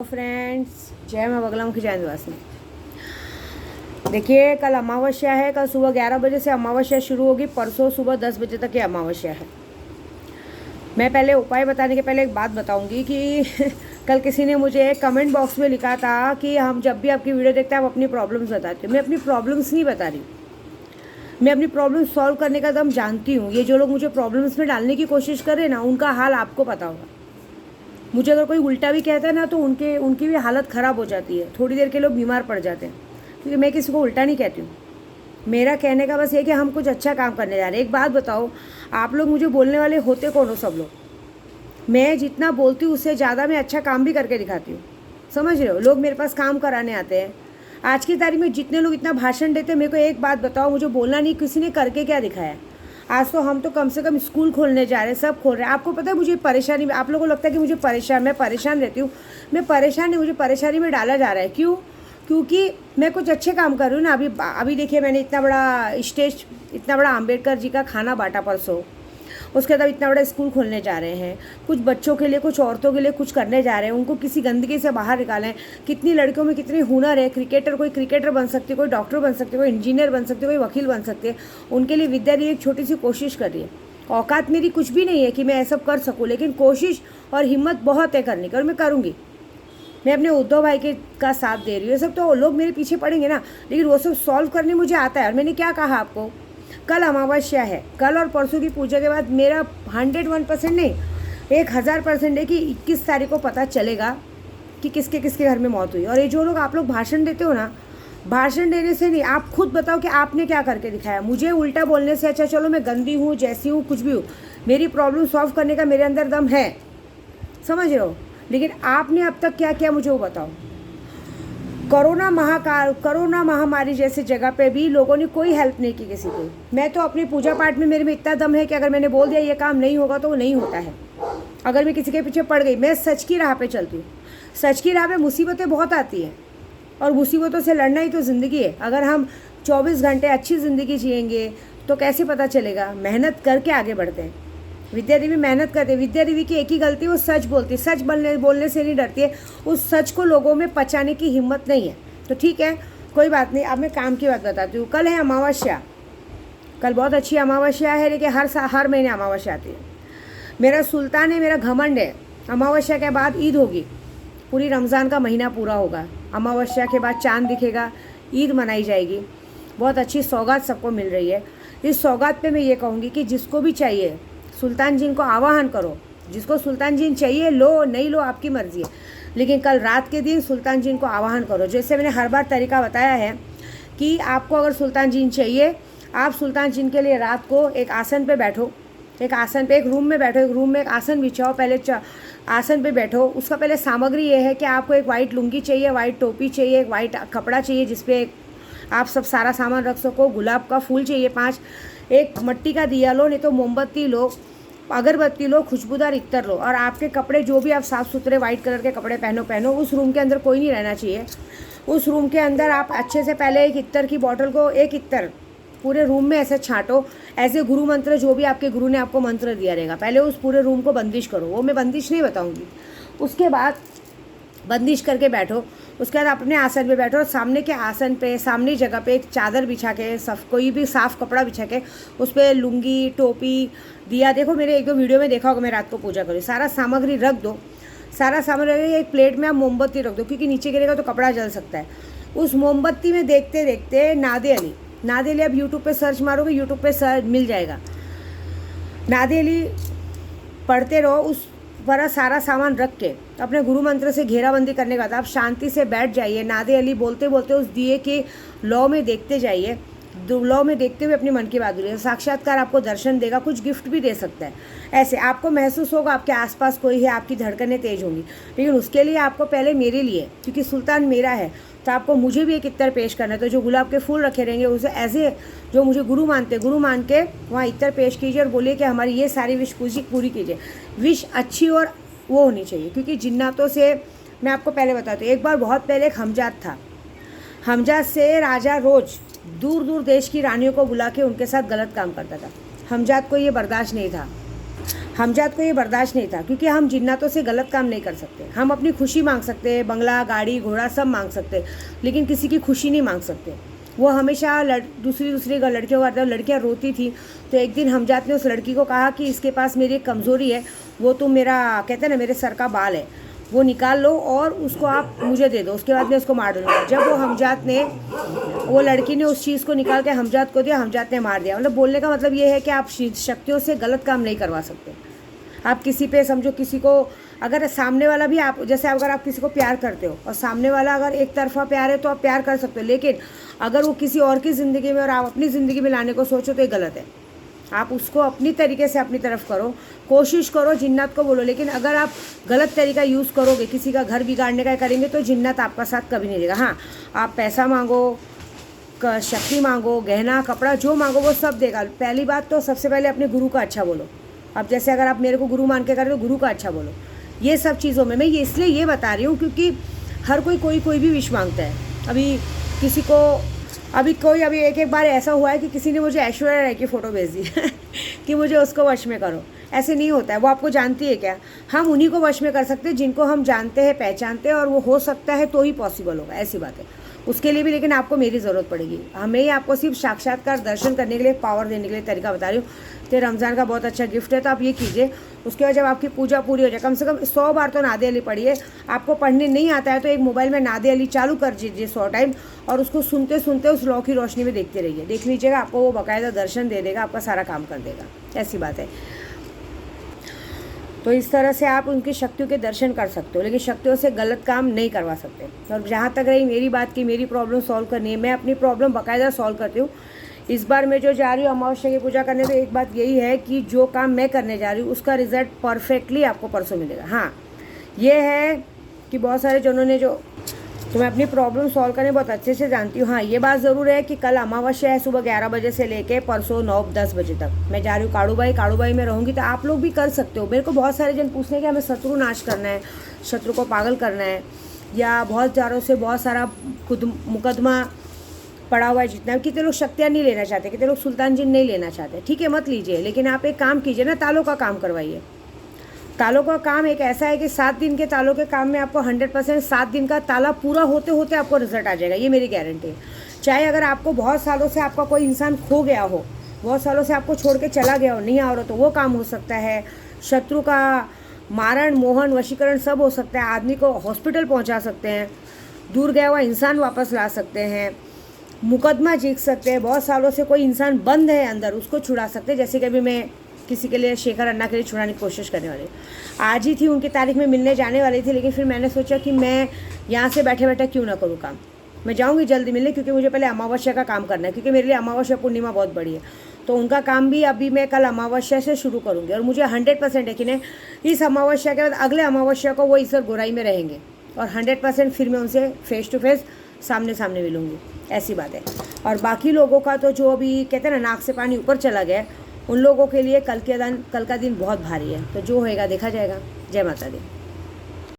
Friends, जय मां बगलामुखी जय निवासिनी। देखिए, कल अमावस्या है। कल सुबह 11 बजे से अमावस्या शुरू होगी। परसों सुबह 10 बजे तक ये अमावस्या है। मैं पहले उपाय बताने के पहले एक बात बताऊंगी कि कल किसी ने मुझे कमेंट बॉक्स में लिखा था कि हम जब भी आपकी वीडियो देखते हैं आप अपनी प्रॉब्लम्स बताते हो। मैं अपनी प्रॉब्लम्स नहीं बता रही, मैं अपनी प्रॉब्लम सॉल्व करने का दम जानती हूँ। ये जो लोग मुझे प्रॉब्लम्स में डालने की कोशिश कर रहे हैं ना, उनका हाल आपको पता होगा। मुझे अगर कोई उल्टा भी कहता है ना तो उनकी भी हालत ख़राब हो जाती है। थोड़ी देर के लोग बीमार पड़ जाते हैं, क्योंकि मैं किसी को उल्टा नहीं कहती हूँ। मेरा कहने का बस ये कि हम कुछ अच्छा काम करने जा रहे हैं। एक बात बताओ, आप लोग मुझे बोलने वाले होते कौन हो? सब लोग। मैं जितना बोलती हूँ उससे ज़्यादा मैं अच्छा काम भी करके दिखाती हूँ। समझ रहे हो? लोग मेरे पास काम कराने आते हैं। आज की तारीख में जितने लोग इतना भाषण देते हैं, मेरे को एक बात बताओ, मुझे बोलना नहीं, किसी ने करके क्या दिखाया? आज तो हम तो कम से कम स्कूल खोलने जा रहे हैं, सब खोल रहे हैं। आपको पता है मुझे परेशानी, आप लोगों को लगता है कि मैं परेशान रहती हूँ। मैं परेशान नहीं, मुझे परेशानी में डाला जा रहा है। क्यों? क्योंकि मैं कुछ अच्छे काम कर रही हूँ ना। अभी देखिए, मैंने इतना बड़ा अम्बेडकर जी का खाना बांटा परसों। उसके बाद इतना बड़ा स्कूल खोलने जा रहे हैं। कुछ बच्चों के लिए, कुछ औरतों के लिए कुछ करने जा रहे हैं। उनको किसी गंदगी से बाहर निकालें। कितनी लड़कियों में कितनी हुनर है। कोई क्रिकेटर बन सकती है, कोई डॉक्टर बन सकती है, कोई इंजीनियर बन सकती है, कोई वकील बन सकती है। उनके लिए विद्या देवी एक छोटी सी कोशिश कर रही है। औकात मेरी कुछ भी नहीं है कि मैं ऐसा कर सकूँ, लेकिन कोशिश और हिम्मत बहुत है करने की, और मैं करूँगी। मैं अपने उद्धव भाई के का साथ दे रही हूँ। ये सब तो लोग मेरे पीछे पड़ेंगे ना, लेकिन वो सब सॉल्व करने मुझे आता है। और मैंने क्या कहा आपको, कल अमावस्या है। कल और परसों की पूजा के बाद मेरा 101% नहीं, 1000% है कि 21 तारीख को पता चलेगा कि किसके किसके घर में मौत हुई। और ये जो लोग आप लोग भाषण देते हो ना, भाषण देने से नहीं, आप खुद बताओ कि आपने क्या करके दिखाया। मुझे उल्टा बोलने से अच्छा चलो मैं गंदी हूँ, जैसी हूँ, कुछ भी हूँ, मेरी प्रॉब्लम सॉल्व करने का मेरे अंदर दम है। समझ रहे हो? लेकिन आपने अब तक क्या किया मुझे वो बताओ। कोरोना महामारी जैसी जगह पे भी लोगों ने कोई हेल्प नहीं की किसी को। मैं तो अपनी पूजा पाठ में, मेरे में इतना दम है कि अगर मैंने बोल दिया ये काम नहीं होगा तो वो नहीं होता है। अगर मैं किसी के पीछे पड़ गई, मैं सच की राह पे चलती हूँ। सच की राह पे मुसीबतें बहुत आती हैं, और मुसीबतों से लड़ना ही तो ज़िंदगी है। अगर हम 24 घंटे अच्छी ज़िंदगी जिएंगे तो कैसे पता चलेगा? मेहनत करके आगे बढ़ते हैं। विद्या देवी मेहनत करते हैं। विद्या देवी की एक ही गलती, वो सच बोलती है। सच बोलने से नहीं डरती है। उस सच को लोगों में पचाने की हिम्मत नहीं है। तो ठीक है, कोई बात नहीं। अब मैं काम की बात बताती हूँ। कल है अमावस्या। कल बहुत अच्छी अमावस्या है, लेकिन हर महीने अमावस्या आती है। मेरा सुल्तान है, मेरा घमंड है। अमावस्या के बाद ईद होगी, पूरी रमज़ान का महीना पूरा होगा। अमावस्या के बाद चाँद दिखेगा, ईद मनाई जाएगी। बहुत अच्छी सौगात सबको मिल रही है। इस सौगात पे मैं ये कहूँगी कि जिसको भी चाहिए सुल्तान जी को आवाहन करो। जिसको सुल्तान जी चाहिए लो, नहीं लो आपकी मर्जी है, लेकिन कल रात के दिन सुल्तान जी को आवाहन करो। जैसे मैंने हर बार तरीका बताया है कि आपको अगर सुल्तान जी चाहिए, आप सुल्तान जी के लिए रात को एक आसन पे बैठो। एक रूम में बैठो। एक रूम में एक आसन बिछाओ। पहले आसन पे बैठो। उसका पहले सामग्री ये है कि आपको एक वाइट लुंगी चाहिए, वाइट टोपी चाहिए, एक वाइट कपड़ा चाहिए जिसपे आप सब सारा सामान रख सको। गुलाब का फूल चाहिए 5। एक मिट्टी का दिया लो, नहीं तो मोमबत्ती लो, अगरबत्ती लो, खुशबूदार इत्तर लो। और आपके कपड़े जो भी आप साफ़ सुथरे वाइट कलर के कपड़े पहनो। उस रूम के अंदर कोई नहीं रहना चाहिए। उस रूम के अंदर आप अच्छे से पहले एक इत्तर की बॉटल को, एक इत्तर पूरे रूम में ऐसे छांटो। ऐसे गुरु मंत्र जो भी आपके गुरु ने आपको मंत्र दिया रहेगा, पहले उस पूरे रूम को बंदिश करो। वो मैं बंदिश नहीं बताऊँगी। उसके बाद बंदिश करके बैठो। उसके बाद अपने आसन पे बैठो, और सामने के आसन पे, सामने जगह पे एक चादर बिछा के, कोई भी साफ़ कपड़ा बिछा के, उस पर लुंगी, टोपी, दिया, देखो मेरे 1-2 वीडियो में देखा होगा मैं रात को पूजा करूँ। सारा सामग्री रख दो। सारा सामग्री एक प्लेट में आप मोमबत्ती रख दो, क्योंकि नीचे गिरेगा तो कपड़ा जल सकता है। उस मोमबत्ती में देखते देखते नादे अली आप यूट्यूब पे सर्च मारोगे, यूट्यूब पे सर्च मिल जाएगा। नादे अली पढ़ते रहो। उस पर सारा सामान रख के अपने गुरु मंत्र से घेराबंदी करने के बाद आप शांति से बैठ जाइए। नादे अली बोलते बोलते उस दिए के लौ में देखते जाइए। लौ में देखते हुए अपनी मन की बात बोलिए। साक्षात्कार आपको दर्शन देगा, कुछ गिफ्ट भी दे सकता है। ऐसे आपको महसूस होगा आपके आसपास कोई है, आपकी धड़कनें तेज होंगी। लेकिन उसके लिए आपको पहले मेरे लिए, क्योंकि सुल्तान मेरा है, तो आपको मुझे भी एक इत्तर पेश करना है। तो जो गुलाब के फूल रखे रहेंगे उसे ऐसे, जो मुझे गुरु मान के वहाँ इत्तर पेश कीजिए, और बोलिए कि हमारी ये सारी विश पूरी कीजिए। विश अच्छी और वो होनी चाहिए, क्योंकि जिन्नातों से मैं आपको पहले बताती हूँ। एक बार बहुत पहले एक हमजाद था। हमजाद से राजा रोज़ दूर दूर देश की रानियों को बुला के उनके साथ गलत काम करता था। हमजाद को ये बर्दाश्त नहीं था। हमजात को ये बर्दाश्त नहीं था, क्योंकि हम जिन्नातों से गलत काम नहीं कर सकते। हम अपनी खुशी मांग सकते हैं, बंगला, गाड़ी, घोड़ा सब मांग सकते हैं, लेकिन किसी की खुशी नहीं मांग सकते। वो हमेशा दूसरी लड़कियों का, लड़कियाँ रोती थी, तो एक दिन हमजात ने उस लड़की को कहा कि इसके पास मेरी एक कमज़ोरी है, वो तो मेरा, कहते हैं ना, मेरे सर का बाल है, वो निकाल लो और उसको आप मुझे दे दो, उसके बाद मैं उसको मार दूँगा। जब वो लड़की ने उस चीज़ को निकाल के हमजात को दिया, हमजात ने मार दिया। मतलब बोलने का मतलब ये है कि आप शक्तियों से गलत काम नहीं करवा सकते। आप किसी पे समझो, किसी को अगर सामने वाला भी, आप जैसे अगर आप किसी को प्यार करते हो और सामने वाला अगर एक तरफा प्यार है तो आप प्यार कर सकते हो, लेकिन अगर वो किसी और की ज़िंदगी में और आप अपनी ज़िंदगी में लाने को सोचो तो ये गलत है। आप उसको अपनी तरीके से अपनी तरफ करो, कोशिश करो, जिन्नात को बोलो, लेकिन अगर आप गलत तरीका यूज़ करोगे, किसी का घर बिगाड़ने का करेंगे, तो जिन्नात आपका साथ कभी नहीं देगा। हाँ, आप पैसा मांगो, शक्ति मांगो, गहना कपड़ा जो मांगो वो सब देगा। पहली बात तो सबसे पहले अपने गुरु का अच्छा बोलो। अब जैसे अगर आप मेरे को गुरु मान के करें तो गुरु का अच्छा बोलो। ये सब चीज़ों में मैं ये इसलिए ये बता रही हूँ क्योंकि हर कोई भी विश मांगता है। अभी किसी को अभी एक बार ऐसा हुआ है कि किसी ने मुझे ऐश्वर्या राय की फ़ोटो भेज दी कि मुझे उसको वश में करो। ऐसे नहीं होता है। वो आपको जानती है क्या? हम उन्हीं को वश में कर सकते हैं जिनको हम जानते हैं, पहचानते हैं, और वो हो सकता है तो ही पॉसिबल होगा, ऐसी बात है। उसके लिए भी लेकिन आपको मेरी ज़रूरत पड़ेगी। हमें ही आपको सिर्फ साक्षात्कार दर्शन करने के लिए, पावर देने के लिए तरीका बता रही हूँ। तो रमज़ान का बहुत अच्छा गिफ्ट है, तो आप ये कीजिए। उसके बाद जब आपकी पूजा पूरी हो जाए, कम से कम 100 बार तो नादे अली पढ़िए। आपको पढ़ने नहीं आता है तो एक मोबाइल में नादे अली चालू कर दीजिए 100 टाइम, और उसको सुनते सुनते उस लौ की रोशनी में देखते रहिए। देख लीजिएगा, आपको वो बाकायदा दर्शन दे देगा, आपका सारा काम कर देगा। ऐसी बात है। तो इस तरह से आप उनकी शक्तियों के दर्शन कर सकते हो, लेकिन शक्तियों से गलत काम नहीं करवा सकते। और जहाँ तक रही मेरी बात की, मेरी प्रॉब्लम सॉल्व करनी है, मैं अपनी प्रॉब्लम बाकायदा सॉल्व करती हूँ। इस बार मैं जो जा रही हूँ अमावस्या की पूजा करने, तो एक बात यही है कि जो काम मैं करने जा रही हूँ उसका रिजल्ट परफेक्टली आपको परसों मिलेगा। हाँ, ये है कि बहुत सारे जनों ने तो मैं अपनी प्रॉब्लम सॉल्व करने बहुत अच्छे से जानती हूँ। हाँ, ये बात ज़रूर है कि कल अमावस्या है, सुबह 11 बजे से लेके परसों 9-10 बजे तक मैं जा रही हूँ काड़ूबाई में रहूँगी। तो आप लोग भी कर सकते हो। मेरे को बहुत सारे जन पूछने कि हमें शत्रु नाश करना है, शत्रु को पागल करना है, या बहुत ज़्यादा से बहुत सारा खुद मुकदमा पड़ा हुआ है जितना। कितने लोग शक्तियाँ नहीं लेना चाहते, कितने लोग सुल्तान जिन नहीं लेना चाहते। ठीक है, मत लीजिए, लेकिन आप एक काम कीजिए ना, तालों का काम करवाइए। तालों का काम एक ऐसा है कि 7 दिन के तालों के काम में आपको 100% 7 दिन का ताला पूरा होते होते आपको रिजल्ट आ जाएगा। ये मेरी गारंटी है। चाहे अगर आपको बहुत सालों से आपका कोई इंसान खो गया हो, बहुत सालों से आपको छोड़ के चला गया हो, नहीं आ रहा, तो वो काम हो सकता है। शत्रु का मारण, मोहन, वशीकरण सब हो सकता है। आदमी को हॉस्पिटल पहुँचा सकते हैं, दूर गया हुआ इंसान वापस ला सकते हैं, मुकदमा जीत सकते हैं। बहुत सालों से कोई इंसान बंद है अंदर, उसको छुड़ा सकते हैं। जैसे कि अभी मैं किसी के लिए, शेखर अन्ना के लिए छुड़ाने की कोशिश करने वाली। आज ही थी उनकी तारीख में मिलने जाने वाली थी, लेकिन फिर मैंने सोचा कि मैं यहाँ से बैठे बैठे क्यों ना करूँ काम। मैं जाऊँगी जल्दी मिलने, क्योंकि मुझे पहले अमावस्या का काम करना है, क्योंकि मेरे लिए अमावस्या पूर्णिमा बहुत बड़ी है। तो उनका काम भी अभी मैं कल अमावस्या से शुरू करूँगी, और मुझे 100% यकीन है इस अमावस्या के बाद अगले अमावस्या को वो ईश्वर गोराई में रहेंगे, और 100% फिर मैं उनसे फेस टू फेस सामने सामने मिलूँगी। ऐसी बात है। और बाकी लोगों का तो जो अभी कहते हैं ना, नाक से पानी ऊपर चला गया, उन लोगों के लिए कल का दिन बहुत भारी है। तो जो होएगा देखा जाएगा। जय माता दी।